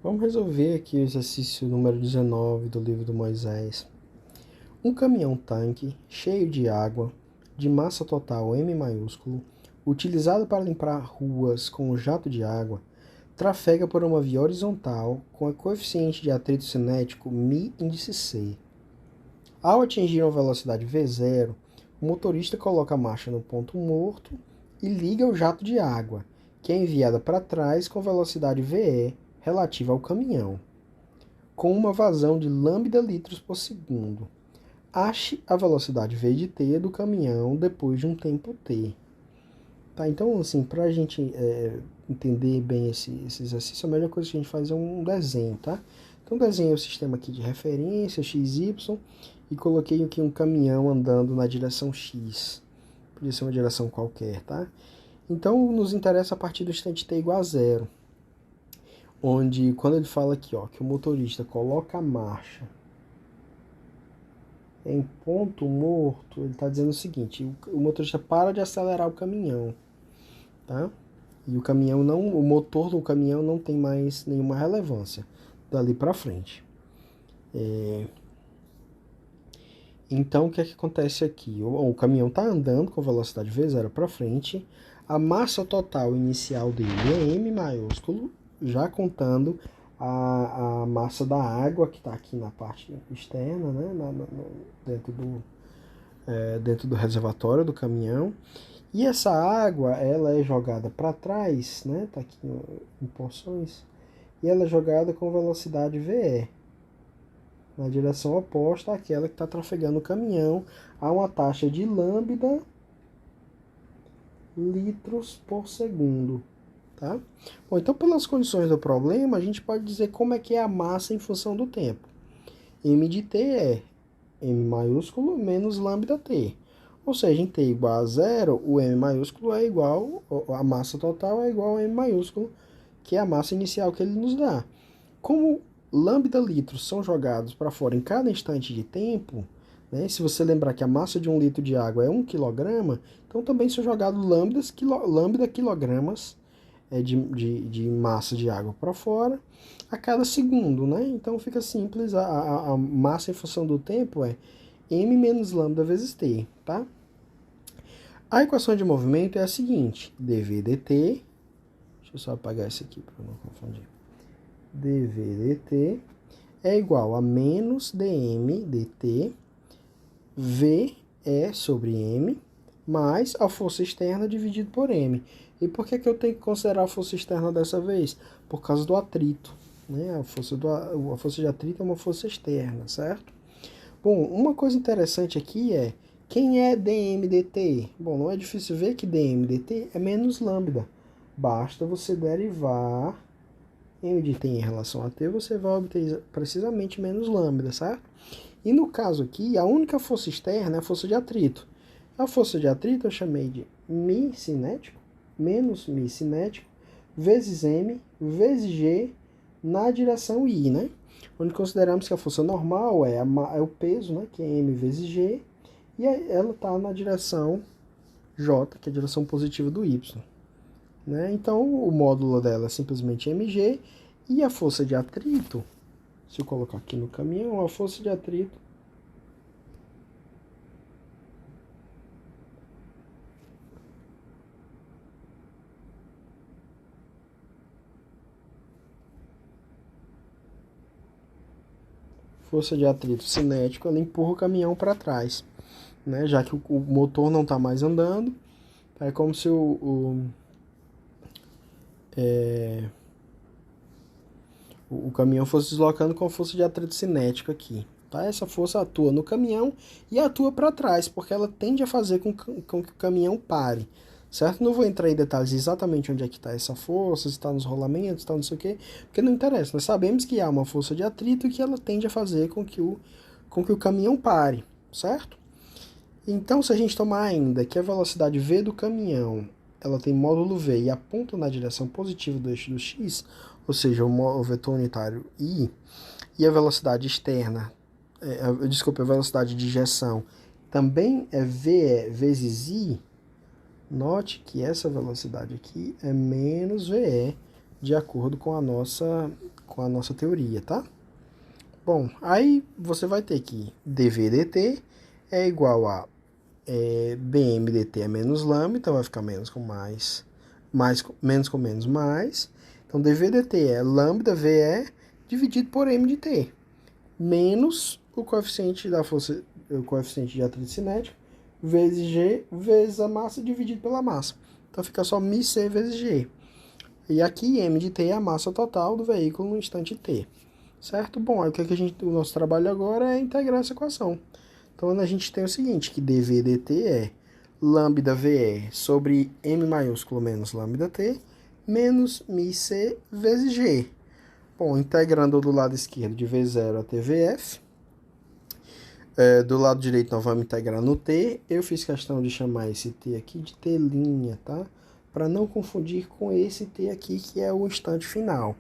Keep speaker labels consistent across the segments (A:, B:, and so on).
A: Vamos resolver aqui o exercício número 19 do livro do Moisés. Um caminhão-tanque cheio de água, de massa total M maiúsculo, utilizado para limpar ruas com um jato de água, trafega por uma via horizontal com a coeficiente de atrito cinético μ índice C. Ao atingir uma velocidade V0, o motorista coloca a marcha no ponto morto e liga o jato de água, que é enviada para trás com velocidade VE relativa ao caminhão, com uma vazão de lambda litros por segundo. Ache a velocidade V de T do caminhão depois de um tempo T. Tá, então, assim, para a gente entender bem esse exercício, a melhor coisa que a gente faz é um desenho, tá? Então, desenhei o sistema aqui de referência, XY, e coloquei aqui um caminhão andando na direção X. Podia ser uma direção qualquer, tá? Então, nos interessa a partir do instante T igual a 0. Onde, quando ele fala aqui, ó, que o motorista coloca a marcha em ponto morto, ele está dizendo o seguinte: o motorista para de acelerar o caminhão, tá? E o caminhão não, o motor do caminhão não tem mais nenhuma relevância dali para frente. Então, o que é que acontece aqui? O caminhão está andando com velocidade V0 para frente, a massa total inicial dele é M maiúsculo, já contando a massa da água que está aqui na parte externa, né, dentro do reservatório do caminhão. E essa água, ela é jogada para trás, né, tá aqui em porções, e ela é jogada com velocidade VE, na direção oposta àquela que está trafegando o caminhão, a uma taxa de lambda litros por segundo. Tá? Bom, então, pelas condições do problema, a gente pode dizer como é que é a massa em função do tempo. M de T é M maiúsculo menos lambda T. Ou seja, em T igual a 0, o M maiúsculo é igual, a massa total é igual ao M maiúsculo, que é a massa inicial que ele nos dá. Como lambda litros são jogados para fora em cada instante de tempo, né, se você lembrar que a massa de 1 litro de água é 1 kg, então também são jogados lambda quilogramas de massa de água para fora a cada segundo, né? Então fica simples, a massa em função do tempo é m menos lambda vezes t, tá? A equação de movimento é a seguinte: dv dt, deixa eu só apagar isso aqui para não confundir, dv dt é igual a menos dm dt v é sobre m mais a força externa dividido por m. E por que eu tenho que considerar a força externa dessa vez? Por causa do atrito, né? A força de atrito é uma força externa, certo? Bom, uma coisa interessante aqui é, quem é dm dt? Bom, não é difícil ver que dm dt é menos lambda. Basta você derivar m de t em relação a t, você vai obter precisamente menos lambda, certo? E no caso aqui, a única força externa é a força de atrito. A força de atrito eu chamei de μ cinético, menos μ cinético, vezes m, vezes g, na direção I, né? Onde consideramos que a força normal é o peso, né? Que é m vezes g, e ela está na direção J, que é a direção positiva do Y. Né? Então, o módulo dela é simplesmente mg, e a força de atrito, se eu colocar aqui no caminhão, a força de atrito cinético, ela empurra o caminhão para trás, né? Já que o motor não está mais andando, é como se o caminhão fosse deslocando com a força de atrito cinético aqui. Tá? Essa força atua no caminhão e atua para trás, porque ela tende a fazer com que o caminhão pare. Certo? Não vou entrar em detalhes exatamente onde é que está essa força, se está nos rolamentos, se está não sei o quê, porque não interessa. Nós sabemos que há uma força de atrito e que ela tende a fazer com que o caminhão pare, certo? Então, se a gente tomar ainda que a velocidade V do caminhão ela tem módulo V e aponta na direção positiva do eixo do X, ou seja, o vetor unitário I, e a velocidade externa, a velocidade de injeção também é V vezes I, note que essa velocidade aqui é menos VE, de acordo com a nossa com a nossa teoria, tá? Bom, aí você vai ter que dv dt é igual a bm dt é menos lambda, então vai ficar menos com mais, menos com menos mais. Então dv dt é lambda ve dividido por m de t, menos o coeficiente da força, o coeficiente de atrito cinético, vezes g, vezes a massa dividido pela massa. Então fica só μc vezes g. E aqui m de t é a massa total do veículo no instante t. Certo? Bom, aí o nosso trabalho agora é integrar essa equação. Então a gente tem o seguinte, que dv dt é lambda ve sobre m maiúsculo menos lambda t, menos μc vezes g. Bom, integrando do lado esquerdo de v0 até vf. Do lado direito nós vamos integrar no t. Eu fiz questão de chamar esse t aqui de t', tá? Para não confundir com esse t aqui, que é o instante final.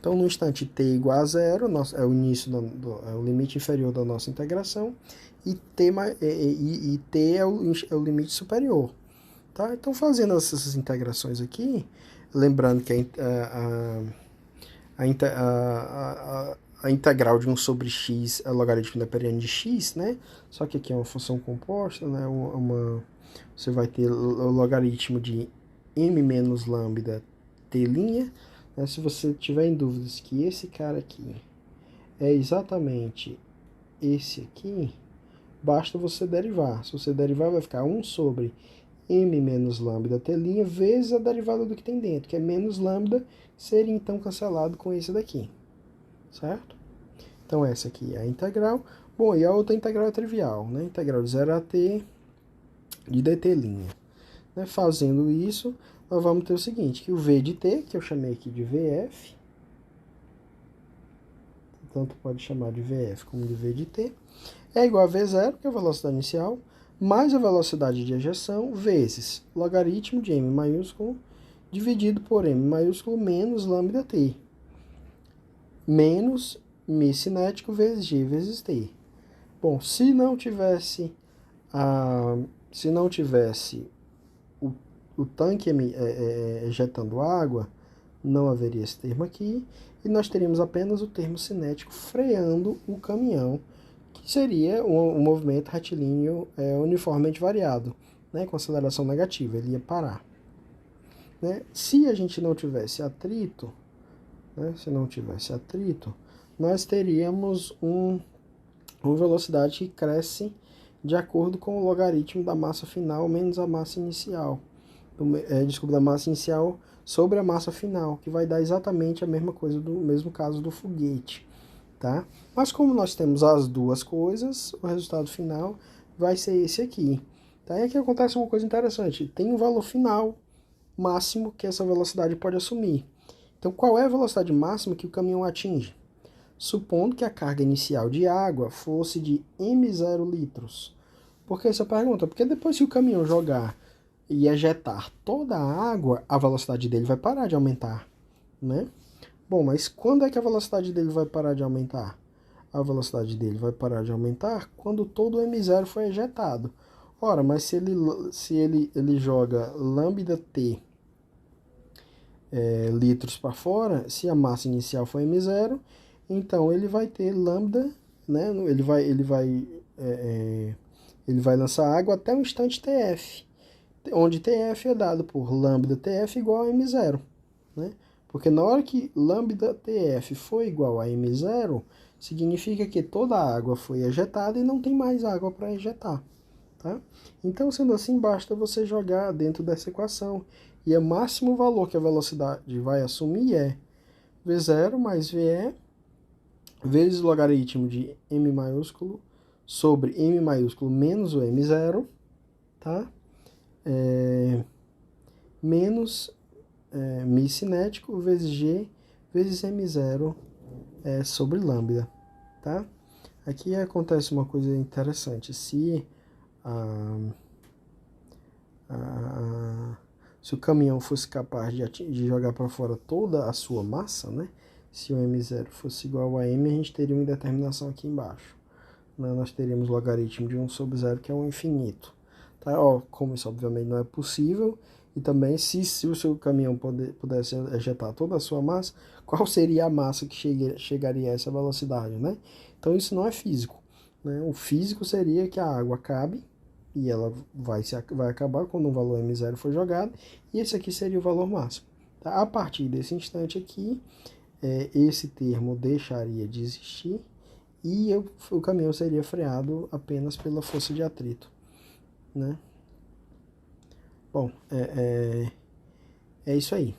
A: Então, no instante t igual a zero, é o início, é o limite inferior da nossa integração, e t é o limite superior. Tá? Então, fazendo essas integrações aqui, lembrando que a integral de 1 sobre x é logaritmo independente de x, né? Só que aqui é uma função composta, né? Você vai ter o logaritmo de m menos lambda t', né? Se você tiver em dúvidas que esse cara aqui é exatamente esse aqui, basta você derivar. Se você derivar, vai ficar 1 sobre m menos lambda t' vezes a derivada do que tem dentro, que é menos lambda, seria então cancelado com esse daqui. Certo? Então essa aqui é a integral. Bom, e a outra integral é trivial, né? Integral de 0 a t de dt'. Né? Fazendo isso, nós vamos ter o seguinte, que o v de t, que eu chamei aqui de vf, tanto pode chamar de vf como de v de t, é igual a v0, que é a velocidade inicial, mais a velocidade de ejeção, vezes logaritmo de m maiúsculo, dividido por m maiúsculo menos lambda t, menos μ cinético vezes g vezes t. Bom, se não tivesse o tanque ejetando água, não haveria esse termo aqui, e nós teríamos apenas o termo cinético freando o caminhão, que seria um movimento retilíneo uniformemente variado, né, com aceleração negativa, ele ia parar. Né? Se a gente não tivesse atrito, nós teríamos uma velocidade que cresce de acordo com o logaritmo da massa final menos a massa inicial. Da massa inicial sobre a massa final, que vai dar exatamente a mesma coisa do mesmo caso do foguete. Tá? Mas como nós temos as duas coisas, o resultado final vai ser esse aqui. Tá? E aqui acontece uma coisa interessante. Tem um valor final máximo que essa velocidade pode assumir. Então, qual é a velocidade máxima que o caminhão atinge? Supondo que a carga inicial de água fosse de m0 litros. Por que essa pergunta? Porque depois que o caminhão jogar e ejetar toda a água, a velocidade dele vai parar de aumentar, né? Bom, mas quando é que a velocidade dele vai parar de aumentar? A velocidade dele vai parar de aumentar quando todo o m0 foi ejetado. Ora, mas se ele joga lambda t litros para fora, se a massa inicial for m0, então ele vai ter lambda, né? Ele vai lançar água até o instante tf, onde tf é dado por lambda tf igual a m0, né? Porque na hora que lambda tf for igual a m0, significa que toda a água foi ejetada e não tem mais água para ejetar. Tá? Então, sendo assim, basta você jogar dentro dessa equação. E o máximo valor que a velocidade vai assumir é v0 mais ve vezes o logaritmo de m maiúsculo sobre m maiúsculo menos o m0, tá? Menos μ cinético vezes g vezes m0 sobre lambda, tá? Aqui acontece uma coisa interessante. Se o caminhão fosse capaz de jogar para fora toda a sua massa, né? Se o m0 fosse igual a m, a gente teria uma indeterminação aqui embaixo. Né? Nós teríamos logaritmo de 1 sobre 0, que é um infinito. Tá? Ó, como isso obviamente não é possível, E também, se o seu caminhão pudesse ejetar toda a sua massa, qual seria a massa que chegaria a essa velocidade, né? Então, isso não é físico, né? O físico seria que a água cabe, e ela vai acabar quando um valor m0 for jogado, e esse aqui seria o valor máximo. Tá? A partir desse instante aqui, esse termo deixaria de existir, e o caminhão seria freado apenas pela força de atrito, né? Bom, é isso aí.